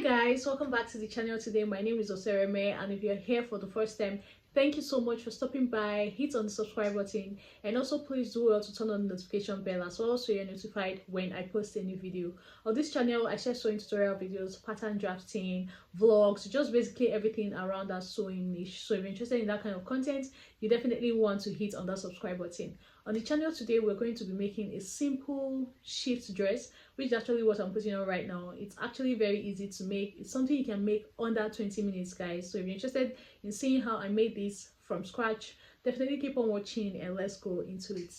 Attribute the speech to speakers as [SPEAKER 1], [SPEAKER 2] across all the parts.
[SPEAKER 1] Guys, welcome back to the channel. Today my name is Osereme, and if you're here for the first time, thank you so much for stopping by. Hit on the subscribe button, and also please do well to turn on the notification bell as well, so you're notified when I post a new video. On this channel I share sewing tutorial videos, pattern drafting, vlogs, just basically everything around that sewing niche. So if you're interested in that kind of content, you definitely want to hit on that subscribe button. On the channel today, we're going to be making a simple shift dress, which is actually what I'm putting on right now. It's actually very easy to make. It's something you can make under 20 minutes, guys. So if you're interested in seeing how I made this from scratch, definitely keep on watching and let's go into it.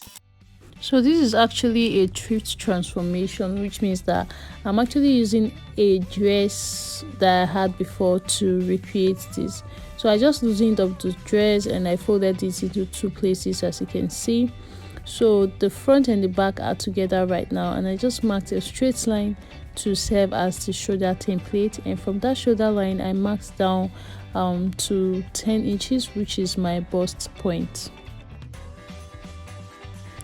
[SPEAKER 2] So this is actually a thrift transformation, which means that I'm actually using a dress that I had before to recreate this. So I just loosened up the dress and I folded it into two places, as you can see. So the front and the back are together right now, and I just marked a straight line to serve as the shoulder template, and from that shoulder line I marked down to 10 inches, which is my bust point.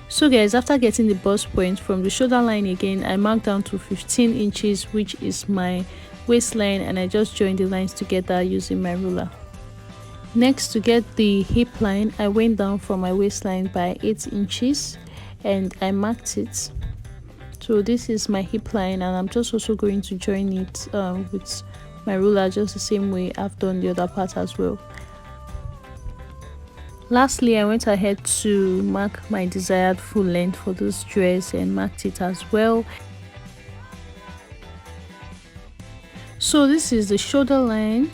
[SPEAKER 2] So guys, after getting the bust point from the shoulder line again, I marked down to 15 inches, which is my waistline, and I just joined the lines together using my ruler. Next, to get the hip line, I went down from my waistline by 8 inches and I marked it. So this is my hip line, and I'm just also going to join it with my ruler, just the same way I've done the other part as well. Lastly, I went ahead to mark my desired full length for this dress and marked it as well. So this is the shoulder line,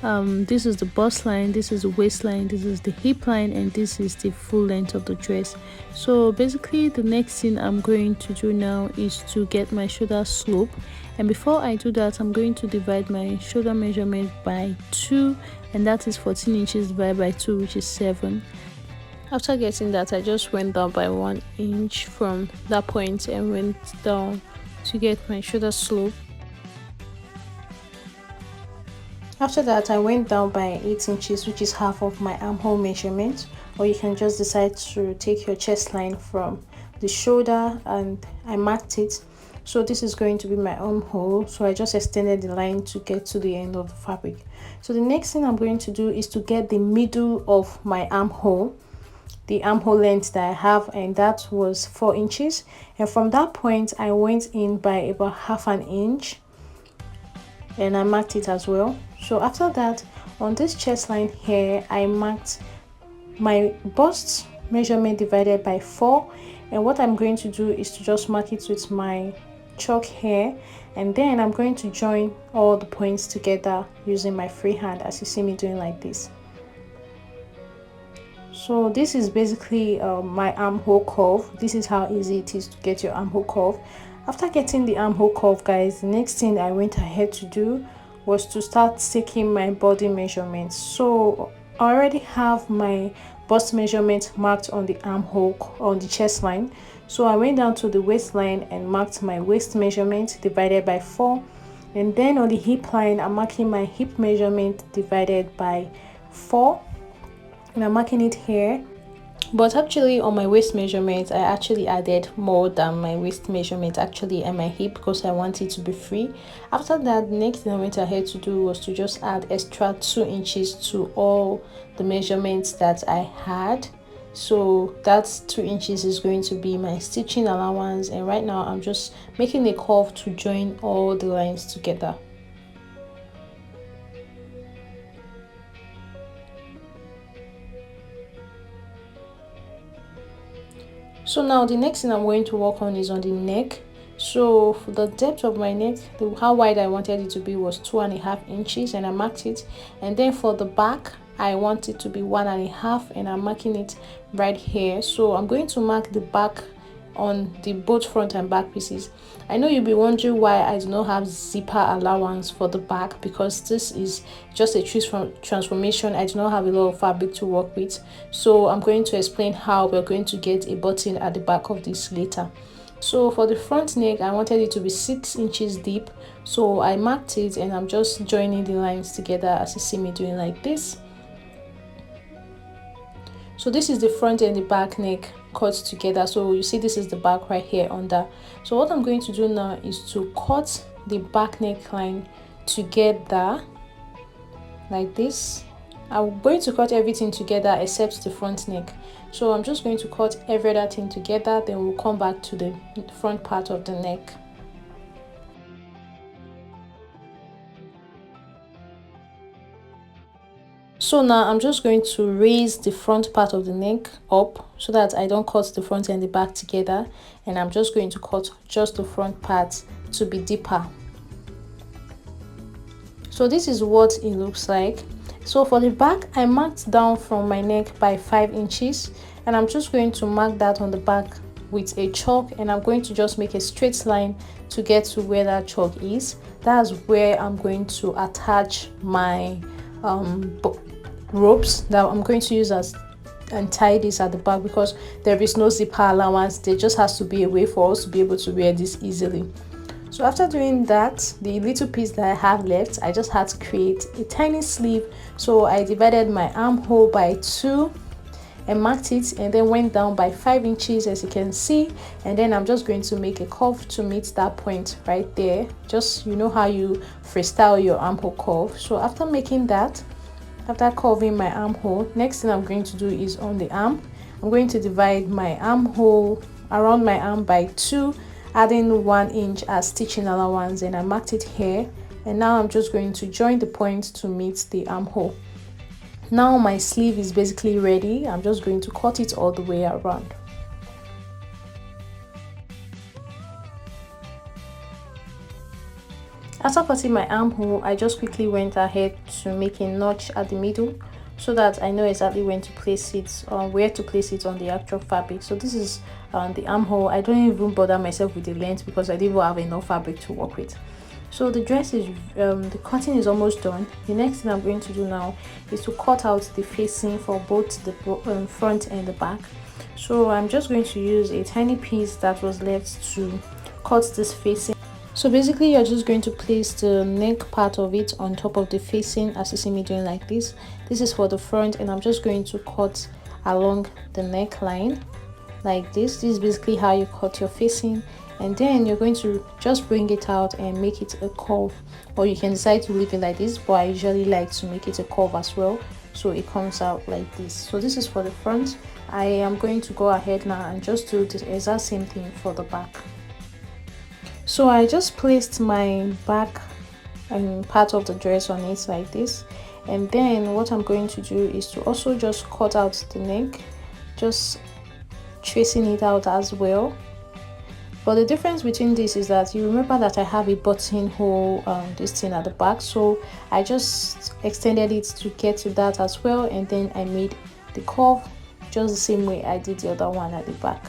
[SPEAKER 2] this is the bust line, this is the waistline, this is the hip line, and this is the full length of the dress. So basically the next thing I'm going to do now is to get my shoulder slope, and before I do that, I'm going to divide my shoulder measurement by 2, and that is 14 inches divided by 2, which is 7. After getting that, I just went down by 1 inch from that point and went down to get my shoulder slope. After that, I went down by 8 inches, which is half of my armhole measurement, or you can just decide to take your chest line from the shoulder, and I marked it. So this is going to be my armhole, so I just extended the line to get to the end of the fabric. So the next thing I'm going to do is to get the middle of my armhole, the armhole length that I have, and that was 4 inches, and from that point I went in by about half an inch and I marked it as well. So after that, on this chest line here, I marked my bust measurement divided by 4, and what I'm going to do is to just mark it with my chalk here, and then I'm going to join all the points together using my free hand, as you see me doing like this. So this is basically my armhole curve. This is how easy it is to get your armhole curve. After getting the armhole curve, guys, the next thing I went ahead to do was to start taking my body measurements. So I already have my bust measurement marked on the armhole, on the chest line. So I went down to the waistline and marked my waist measurement divided by 4, and then on the hip line I'm marking my hip measurement divided by 4, and I'm marking it here. But actually on my waist measurement, I actually added more than my waist measurement actually and my hip, because I want it to be free. After that, the next thing I went ahead to do was to just add extra 2 inches to all the measurements that I had. So that's 2 inches is going to be my stitching allowance, and right now I'm just making a curve to join all the lines together. So now the next thing I'm going to work on is on the neck. So for the depth of my neck, how wide I wanted it to be was 2.5 inches, and I marked it. And then for the back, I want it to be 1.5, and I'm marking it right here. So I'm going to mark the back on the both front and back pieces. I know you'll be wondering why I do not have zipper allowance for the back, because this is just a transformation. I do not have a lot of fabric to work with, so I'm going to explain how we're going to get a button at the back of this later. So for the front neck, I wanted it to be 6 inches deep, so I marked it and I'm just joining the lines together, as you see me doing like this. So this is the front and the back neck cut together. So you see this is the back right here under. So what I'm going to do now is to cut the back neckline together like this. I'm going to cut everything together except the front neck. So I'm just going to cut every other thing together, then we'll come back to the front part of the neck. So now I'm just going to raise the front part of the neck up so that I don't cut the front and the back together, and I'm just going to cut just the front part to be deeper. So this is what it looks like. So for the back, I marked down from my neck by 5 inches, and I'm just going to mark that on the back with a chalk, and I'm going to just make a straight line to get to where that chalk is. That's where I'm going to attach my ropes that I'm going to use as and tie this at the back, because there is no zipper allowance. There just has to be a way for us to be able to wear this easily. So after doing that, the little piece that I have left, I just had to create a tiny sleeve. So I divided my armhole by 2 and marked it, and then went down by 5 inches, as you can see, and then I'm just going to make a curve to meet that point right there. Just, you know how you freestyle your armhole curve. So after making that, after curving my armhole, next thing I'm going to do is on the arm. I'm going to divide my armhole around my arm by 2, adding 1 inch as stitching allowance, and I marked it here. And now I'm just going to join the point to meet the armhole. Now my sleeve is basically ready. I'm just going to cut it all the way around. After cutting my armhole, I just quickly went ahead to make a notch at the middle so that I know exactly when to place it, where to place it on the actual fabric. So this is the armhole. I don't even bother myself with the length because I didn't have enough fabric to work with. So the dress is the cutting is almost done. The next thing I'm going to do now is to cut out the facing for both the front and the back. So I'm just going to use a tiny piece that was left to cut this facing. So basically you're just going to place the neck part of it on top of the facing, as you see me doing like this. This is for the front, and I'm just going to cut along the neckline like this. This is basically how you cut your facing, and then you're going to just bring it out and make it a curve, or you can decide to leave it like this, but I usually like to make it a curve as well, so it comes out like this. So this is for the front. I am going to go ahead now and just do the exact same thing for the back. So I just placed my back part of the dress on it like this, and then what I'm going to do is to also just cut out the neck, just tracing it out as well. But the difference between this is that you remember that I have a buttonhole this thing at the back, so I just extended it to get to that as well, and then I made the curve just the same way I did the other one at the back.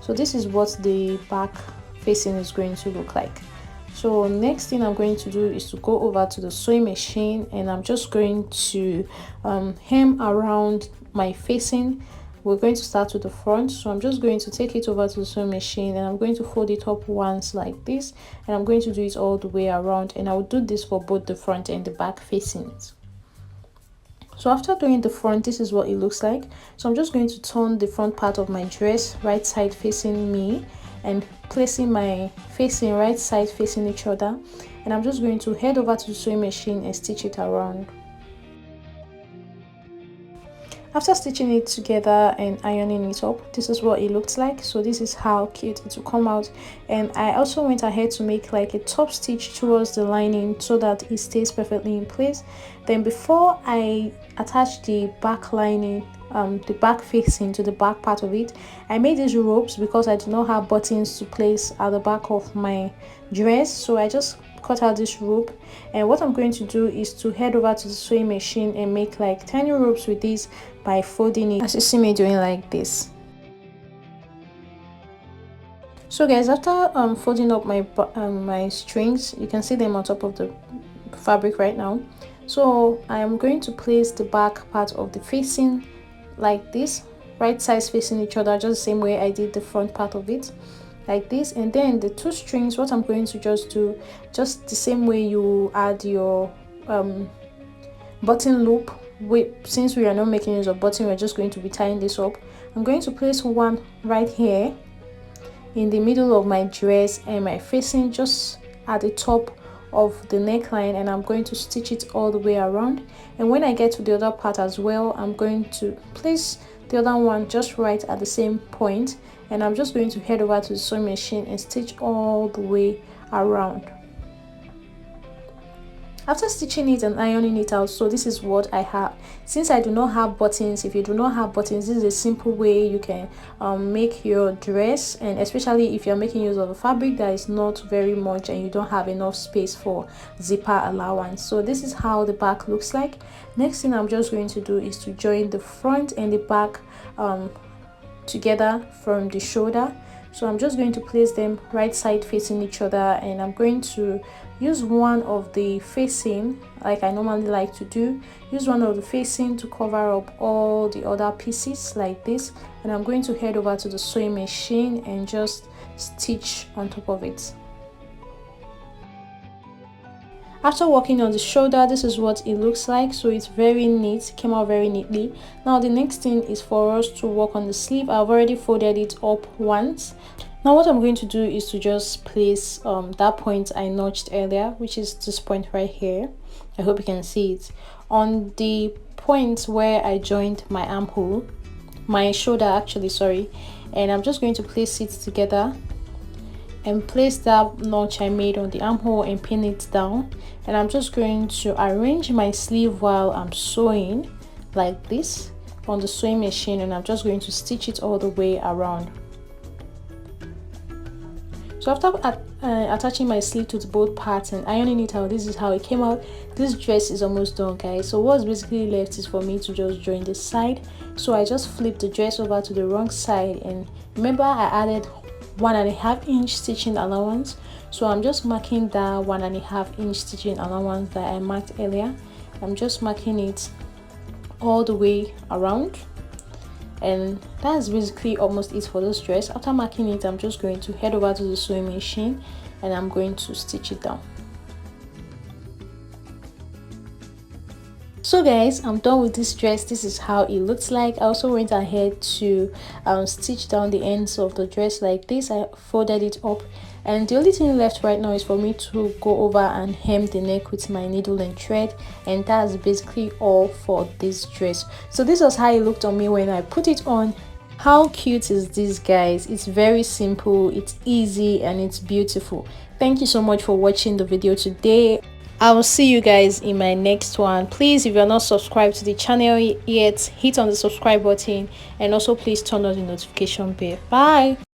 [SPEAKER 2] So this is what the back facing is going to look like. So next thing I'm going to do is to go over to the sewing machine, and I'm just going to hem around my facing. We're going to start with the front, so I'm just going to take it over to the sewing machine, and I'm going to fold it up once like this, and I'm going to do it all the way around, and I will do this for both the front and the back facings. So after doing the front, this is what it looks like. So I'm just going to turn the front part of my dress right side facing me, and placing my facing right side facing each other, and I'm just going to head over to the sewing machine and stitch it around. After stitching it together and ironing it up, this is what it looks like. So this is how cute it will come out. And I also went ahead to make like a top stitch towards the lining so that it stays perfectly in place. Then before I attach the back lining, the back facing to the back part of it, I made these ropes because I do not have buttons to place at the back of my dress. So I just cut out this rope, and what I'm going to do is to head over to the sewing machine and make like tiny ropes with this by folding it, as you see me doing like this. So guys, after folding up my strings, you can see them on top of the fabric right now. So I am going to place the back part of the facing like this, right sides facing each other, just the same way I did the front part of it, like this. And then the two strings, what I'm going to just do, just the same way you add your button loop. Since we are not making use of button, we're just going to be tying this up. I'm going to place one right here in the middle of my dress and my facing, just at the top of the neckline, and I'm going to stitch it all the way around. And when I get to the other part as well, I'm going to place the other one just right at the same point, and I'm just going to head over to the sewing machine and stitch all the way around. After stitching it and ironing it out, so this is what I have. Since I do not have buttons, if you do not have buttons, this is a simple way you can make your dress, and especially if you're making use of a fabric that is not very much and you don't have enough space for zipper allowance. So this is how the back looks like. Next thing I'm just going to do is to join the front and the back together from the shoulder. So I'm just going to place them right side facing each other, and I'm going to use one of the facing, like I normally like to do, use one of the facing to cover up all the other pieces like this, and I'm going to head over to the sewing machine and just stitch on top of it. After working on the shoulder, this is what it looks like. So it's very neat, came out very neatly. Now the next thing is for us to work on the sleeve. I've already folded it up once. Now what I'm going to do is to just place that point I notched earlier, which is this point right here. I hope you can see it on the point where I joined my armhole, my shoulder actually, sorry. And I'm just going to place it together and place that notch I made on the armhole and pin it down. And I'm just going to arrange my sleeve while I'm sewing like this on the sewing machine, and I'm just going to stitch it all the way around. So after attaching my sleeve to both parts and ironing it out, this is how it came out. This dress is almost done, guys. So what's basically left is for me to just join this side. So I just flipped the dress over to the wrong side, and remember I added 1.5 inch stitching allowance. So I'm just marking that 1.5 inch stitching allowance that I marked earlier. I'm just marking it all the way around, and that's basically almost it for this dress. After marking it, I'm just going to head over to the sewing machine and I'm going to stitch it down. So guys, I'm done with this dress. This is how it looks like. I also went ahead to stitch down the ends of the dress like this. I folded it up, and the only thing left right now is for me to go over and hem the neck with my needle and thread, and that's basically all for this dress. So this was how it looked on me when I put it on. How cute is this, guys? It's very simple, it's easy, and it's beautiful. Thank you so much for watching the video today. I will see you guys in my next one. Please, if you're not subscribed to the channel yet, hit on the subscribe button, and also please turn on the notification bell. Bye.